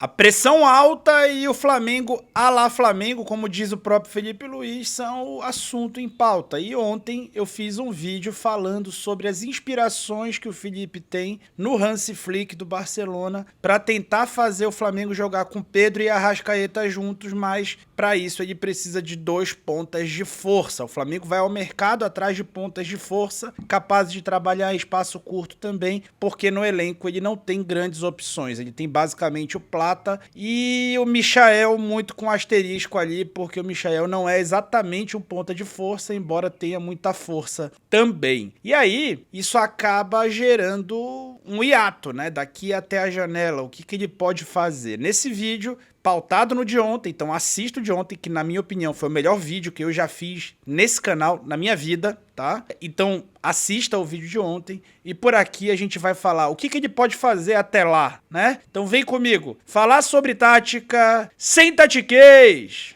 A pressão alta e o Flamengo, à la Flamengo, como diz o próprio Felipe Luiz, são o assunto em pauta. E ontem eu fiz um vídeo falando sobre as inspirações que o Felipe tem no Hansi Flick do Barcelona para tentar fazer o Flamengo jogar com Pedro e Arrascaeta juntos, mas para isso ele precisa de 2 pontas de força. O Flamengo vai ao mercado atrás de pontas de força, capazes de trabalhar em espaço curto também, porque no elenco ele não tem grandes opções. Ele tem basicamente o Plata e o Michael muito com asterisco ali, porque o Michael não é exatamente um ponta de força, embora tenha muita força também. E aí, isso acaba gerando um hiato, né? Daqui até a janela, o que ele pode fazer? Nesse vídeo, pautado no de ontem, então assista o de ontem, que na minha opinião foi o melhor vídeo que eu já fiz nesse canal, na minha vida, tá? Então assista o vídeo de ontem e por aqui a gente vai falar o que ele pode fazer até lá, né? Então vem comigo, falar sobre tática sem tatiquez!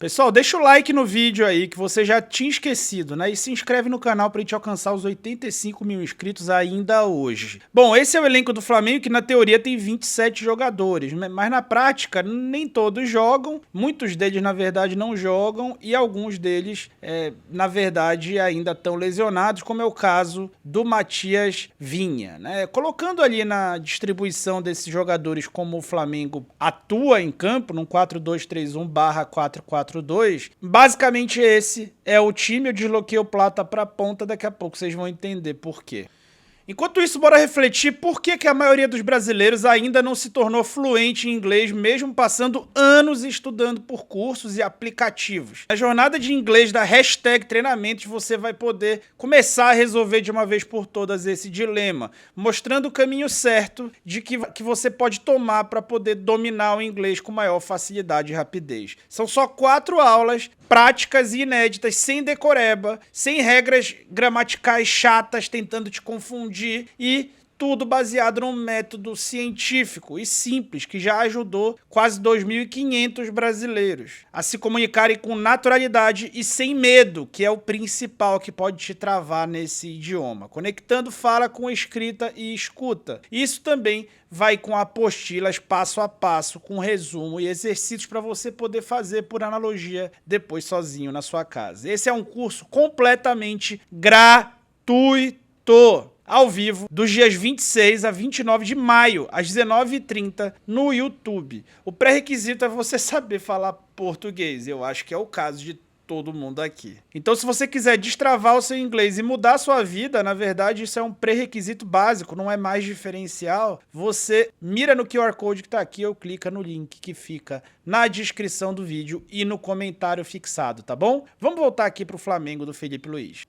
Pessoal, deixa o like no vídeo aí, que você já tinha esquecido, né? E se inscreve no canal pra gente alcançar os 85 mil inscritos ainda hoje. Bom, esse é o elenco do Flamengo, que na teoria tem 27 jogadores, mas na prática nem todos jogam, muitos deles na verdade não jogam e alguns deles, na verdade, ainda estão lesionados, como é o caso do Matias Vinha, né? Colocando ali na distribuição desses jogadores como o Flamengo atua em campo, num 4-2-3-1/4-4-2, basicamente esse é o time. Eu desloquei o Plata para a ponta, daqui a pouco vocês vão entender por quê. Enquanto isso, bora refletir por que a maioria dos brasileiros ainda não se tornou fluente em inglês, mesmo passando anos estudando por cursos e aplicativos. Na jornada de inglês da hashtag treinamentos, você vai poder começar a resolver de uma vez por todas esse dilema, mostrando o caminho certo de que você pode tomar para poder dominar o inglês com maior facilidade e rapidez. São só 4 aulas práticas e inéditas, sem decoreba, sem regras gramaticais chatas tentando te confundir e tudo baseado num método científico e simples que já ajudou quase 2.500 brasileiros a se comunicarem com naturalidade e sem medo, que é o principal que pode te travar nesse idioma, conectando fala com escrita e escuta. Isso também vai com apostilas passo a passo, com resumo e exercícios para você poder fazer por analogia depois sozinho na sua casa. Esse é um curso completamente gratuito, ao vivo, dos dias 26 a 29 de maio, às 19h30, no YouTube. O pré-requisito é você saber falar português. Eu acho que é o caso de todo mundo aqui. Então, se você quiser destravar o seu inglês e mudar a sua vida, na verdade, isso é um pré-requisito básico, não é mais diferencial. Você mira no QR Code que está aqui ou clica no link que fica na descrição do vídeo e no comentário fixado, tá bom? Vamos voltar aqui para o Flamengo do Felipe Luiz.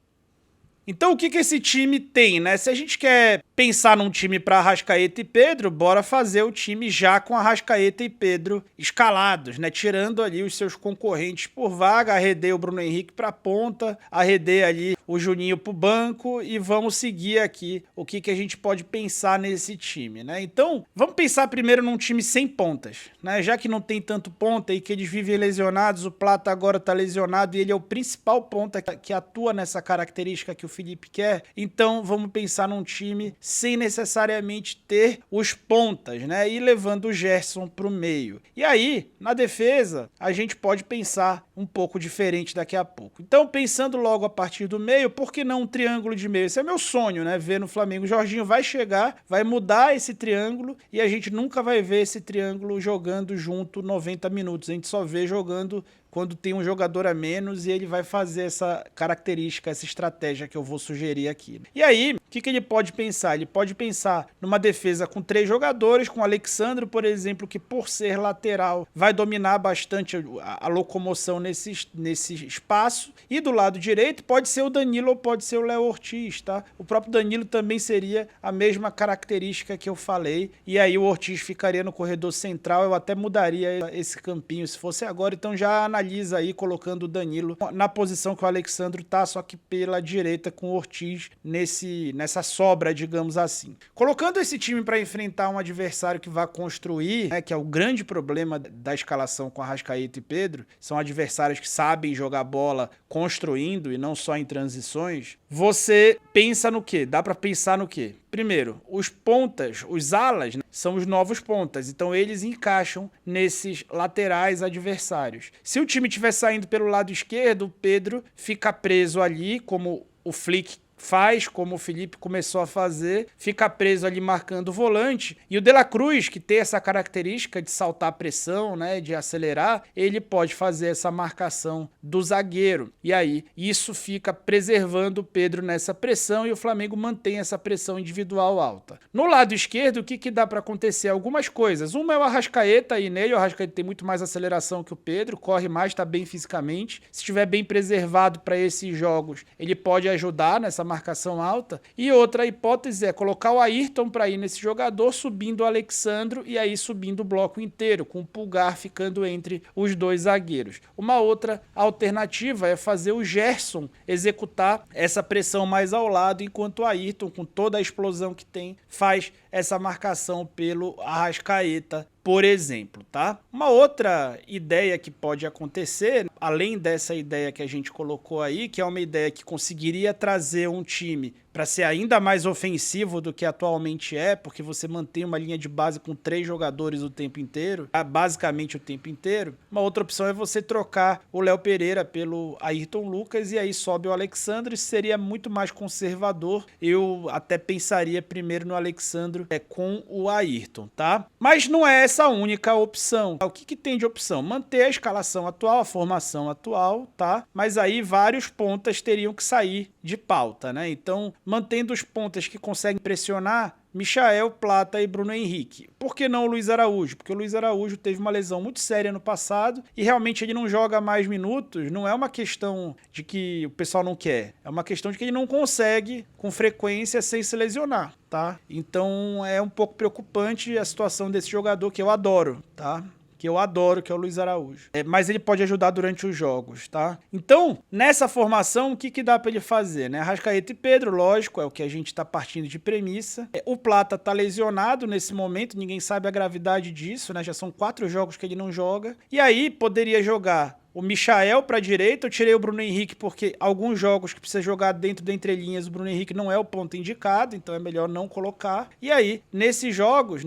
Então o que esse time tem, né? Se a gente quer pensar num time para Arrascaeta e Pedro, bora fazer o time já com Arrascaeta e Pedro escalados, né? Tirando ali os seus concorrentes por vaga, arredei o Bruno Henrique para ponta, arredei ali o Juninho pro banco e vamos seguir aqui o que a gente pode pensar nesse time, né? Então vamos pensar primeiro num time sem pontas, né? Já que não tem tanto ponta e que eles vivem lesionados, o Plata agora tá lesionado e ele é o principal ponta que atua nessa característica que o Felipe quer, então vamos pensar num time sem necessariamente ter os pontas, né? E levando o Gerson pro meio. E aí, na defesa, a gente pode pensar um pouco diferente daqui a pouco. Então, pensando logo a partir do meio, por que não um triângulo de meio? Esse é meu sonho, né? Ver no Flamengo. O Jorginho vai chegar, vai mudar esse triângulo e a gente nunca vai ver esse triângulo jogando junto 90 minutos. A gente só vê jogando quando tem um jogador a menos e ele vai fazer essa característica, essa estratégia que eu vou sugerir aqui. E aí, o que ele pode pensar? Ele pode pensar numa defesa com 3 jogadores, com o Alexandre, por exemplo, que por ser lateral vai dominar bastante a locomoção nesse espaço. E do lado direito pode ser o Danilo ou pode ser o Léo Ortiz, tá? O próprio Danilo também seria a mesma característica que eu falei. E aí o Ortiz ficaria no corredor central, eu até mudaria esse campinho se fosse agora. Então já analisa aí colocando o Danilo na posição que o Alexandro tá, só que pela direita com o Ortiz nessa sobra, digamos assim. Colocando esse time para enfrentar um adversário que vai construir, né, que é o grande problema da escalação com Arrascaeta e Pedro, são adversários que sabem jogar bola construindo e não só em transições. Você pensa no quê? Dá para pensar no quê? Primeiro, os pontas, os alas, né, são os novos pontas, então eles encaixam nesses laterais adversários. Se o time estiver saindo pelo lado esquerdo, o Pedro fica preso ali, como o Flick faz, como o Felipe começou a fazer, fica preso ali marcando o volante, e o De La Cruz, que tem essa característica de saltar a pressão, né, de acelerar, ele pode fazer essa marcação do zagueiro, e aí isso fica preservando o Pedro nessa pressão, e o Flamengo mantém essa pressão individual alta. No lado esquerdo, o que dá para acontecer? Algumas coisas. Uma é o Arrascaeta, e nele o Arrascaeta tem muito mais aceleração que o Pedro, corre mais, está bem fisicamente, se estiver bem preservado para esses jogos, ele pode ajudar nessa marcação alta. E outra hipótese é colocar o Ayrton para ir nesse jogador, subindo o Alexandro e aí subindo o bloco inteiro, com o Pulgar ficando entre os dois zagueiros. Uma outra alternativa é fazer o Gerson executar essa pressão mais ao lado, enquanto o Ayrton, com toda a explosão que tem, faz essa marcação pelo Arrascaeta, por exemplo, tá? Uma outra ideia que pode acontecer, além dessa ideia que a gente colocou aí, que é uma ideia que conseguiria trazer um time para ser ainda mais ofensivo do que atualmente é, porque você mantém uma linha de base com 3 jogadores o tempo inteiro, basicamente o tempo inteiro. Uma outra opção é você trocar o Léo Pereira pelo Ayrton Lucas e aí sobe o Alexandre, seria muito mais conservador. Eu até pensaria primeiro no Alexandre com o Ayrton, tá? Mas não é essa a única opção. O que tem de opção? Manter a escalação atual, a formação atual, tá? Mas aí vários pontas teriam que sair de pauta, né? Então, mantendo os pontas que conseguem pressionar, Michael, Plata e Bruno Henrique. Por que não o Luiz Araújo? Porque o Luiz Araújo teve uma lesão muito séria no passado e realmente ele não joga mais minutos. Não é uma questão de que o pessoal não quer, é uma questão de que ele não consegue com frequência sem se lesionar, tá? Então é um pouco preocupante a situação desse jogador que eu adoro, tá? Que eu adoro, que é o Luiz Araújo. Mas ele pode ajudar durante os jogos, tá? Então, nessa formação, o que dá pra ele fazer, né? Arrascaeta e Pedro, lógico, é o que a gente tá partindo de premissa. O Plata tá lesionado nesse momento, ninguém sabe a gravidade disso, né? Já são 4 jogos que ele não joga. E aí, poderia jogar o Michael para a direita. Eu tirei o Bruno Henrique porque alguns jogos que precisa jogar dentro da entrelinhas, o Bruno Henrique não é o ponto indicado, então é melhor não colocar. E aí, nesses jogos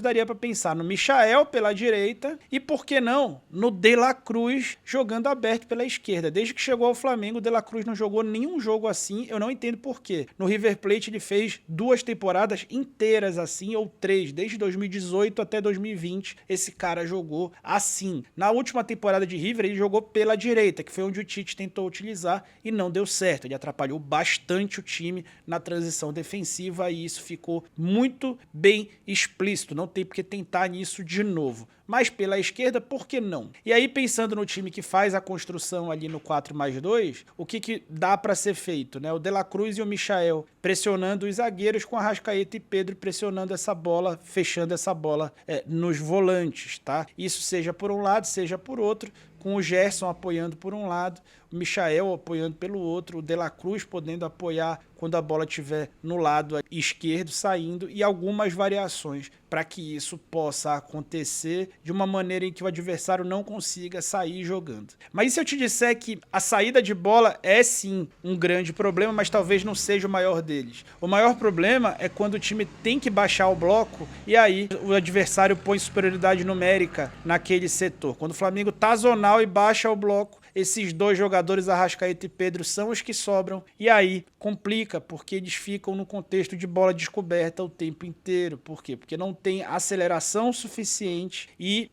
daria para pensar no Michael pela direita e, por que não, no De La Cruz jogando aberto pela esquerda. Desde que chegou ao Flamengo, o De La Cruz não jogou nenhum jogo assim, eu não entendo por quê. No River Plate ele fez 2 temporadas inteiras assim, ou 3, desde 2018 até 2020, esse cara jogou assim. Na última temporada de River, ele jogou pela direita, que foi onde o Tite tentou utilizar e não deu certo. Ele atrapalhou bastante o time na transição defensiva e isso ficou muito bem explícito. Não tem por que tentar nisso de novo. Mas pela esquerda, por que não? E aí, pensando no time que faz a construção ali no 4+2, o que dá para ser feito, né? O De La Cruz e o Michael pressionando os zagueiros, com Arrascaeta e Pedro pressionando essa bola, fechando essa bola nos volantes, tá? Isso seja por um lado, seja por outro, com o Gerson apoiando por um lado, o Michael apoiando pelo outro, o De La Cruz podendo apoiar quando a bola estiver no lado esquerdo saindo, e algumas variações para que isso possa acontecer de uma maneira em que o adversário não consiga sair jogando. Mas e se eu te disser que a saída de bola é sim um grande problema, mas talvez não seja o maior deles? O maior problema é quando o time tem que baixar o bloco e aí o adversário põe superioridade numérica naquele setor. Quando o Flamengo tá zonal e baixa o bloco, esses 2 jogadores, Arrascaeta e Pedro, são os que sobram, e aí complica, porque eles ficam no contexto de bola descoberta o tempo inteiro. Por quê? Porque não tem aceleração suficiente e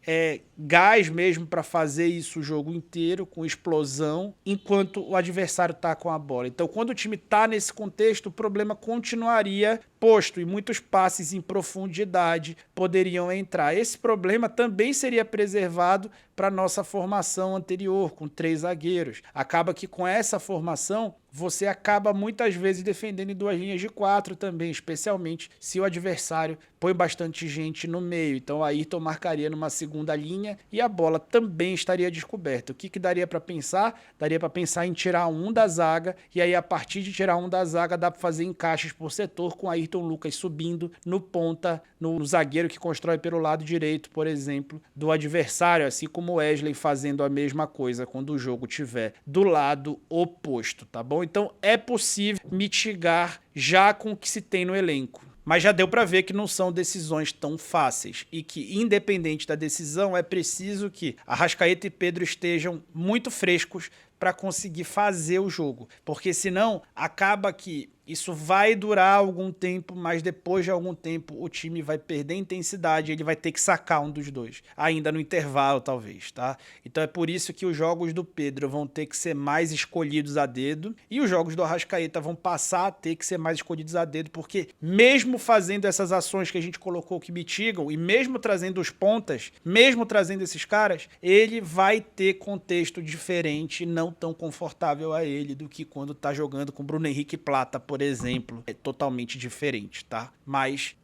gás mesmo para fazer isso o jogo inteiro, com explosão, enquanto o adversário tá com a bola. Então, quando o time tá nesse contexto, o problema continuaria posto e muitos passes em profundidade poderiam entrar. Esse problema também seria preservado para nossa formação anterior, com 3 zagueiros. Acaba que com essa formação, você acaba muitas vezes defendendo em 2 linhas de 4 também, especialmente se o adversário põe bastante gente no meio. Então, Ayrton marcaria numa segunda linha e a bola também estaria descoberta. O que daria para pensar? Daria para pensar em tirar um da zaga, e aí a partir de tirar um da zaga dá para fazer encaixes por setor com Ayrton Lucas subindo no ponta, no zagueiro que constrói pelo lado direito, por exemplo, do adversário, assim como o Wesley fazendo a mesma coisa quando o jogo tiver do lado oposto, tá bom? Então é possível mitigar já com o que se tem no elenco. Mas já deu para ver que não são decisões tão fáceis e que, independente da decisão, é preciso que Arrascaeta e Pedro estejam muito frescos para conseguir fazer o jogo, porque senão acaba que isso vai durar algum tempo, mas depois de algum tempo o time vai perder intensidade, ele vai ter que sacar um dos dois, ainda no intervalo talvez, tá? Então é por isso que os jogos do Pedro vão ter que ser mais escolhidos a dedo e os jogos do Arrascaeta vão passar a ter que ser mais escolhidos a dedo, porque mesmo fazendo essas ações que a gente colocou que mitigam e mesmo trazendo os pontas, mesmo trazendo esses caras, ele vai ter contexto diferente, não tão confortável a ele do que quando tá jogando com Bruno Henrique Plata, por exemplo. É totalmente diferente, tá? Mas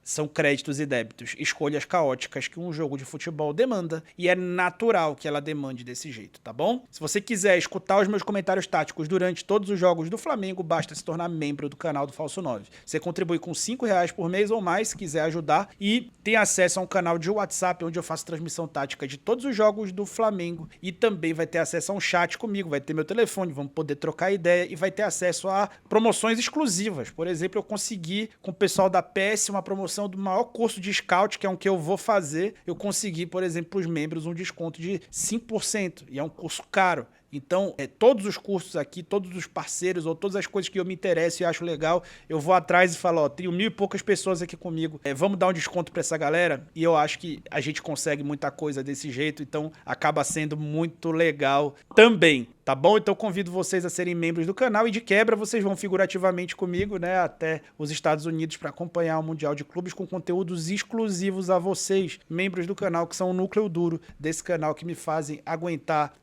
são créditos e débitos, escolhas caóticas que um jogo de futebol demanda e é natural que ela demande desse jeito, tá bom? Se você quiser escutar os meus comentários táticos durante todos os jogos do Flamengo, basta se tornar membro do canal do Falso 9. Você contribui com R$5 por mês ou mais, se quiser ajudar, e tem acesso a um canal de WhatsApp onde eu faço transmissão tática de todos os jogos do Flamengo e também vai ter acesso a um chat comigo, vai ter meu telefone, vamos poder trocar ideia e vai ter acesso a promoções exclusivas. Por exemplo, eu consegui com o pessoal da PS uma promoção do maior curso de scout, que é um que eu vou fazer, eu consegui, por exemplo, para os membros um desconto de 5%, e é um curso caro. Então, todos os cursos aqui, todos os parceiros ou todas as coisas que eu me interesso e acho legal, eu vou atrás e falo, ó, tenho 1.000 e poucas pessoas aqui comigo, vamos dar um desconto para essa galera? E eu acho que a gente consegue muita coisa desse jeito, então acaba sendo muito legal também, tá bom? Então convido vocês a serem membros do canal e de quebra vocês vão figurativamente comigo, né, até os Estados Unidos para acompanhar o Mundial de Clubes com conteúdos exclusivos a vocês, membros do canal, que são o núcleo duro desse canal, que me fazem aguentar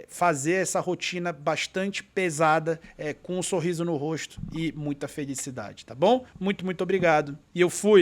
fazer essa rotina bastante pesada, com um sorriso no rosto e muita felicidade, tá bom? Muito, muito obrigado. E eu fui!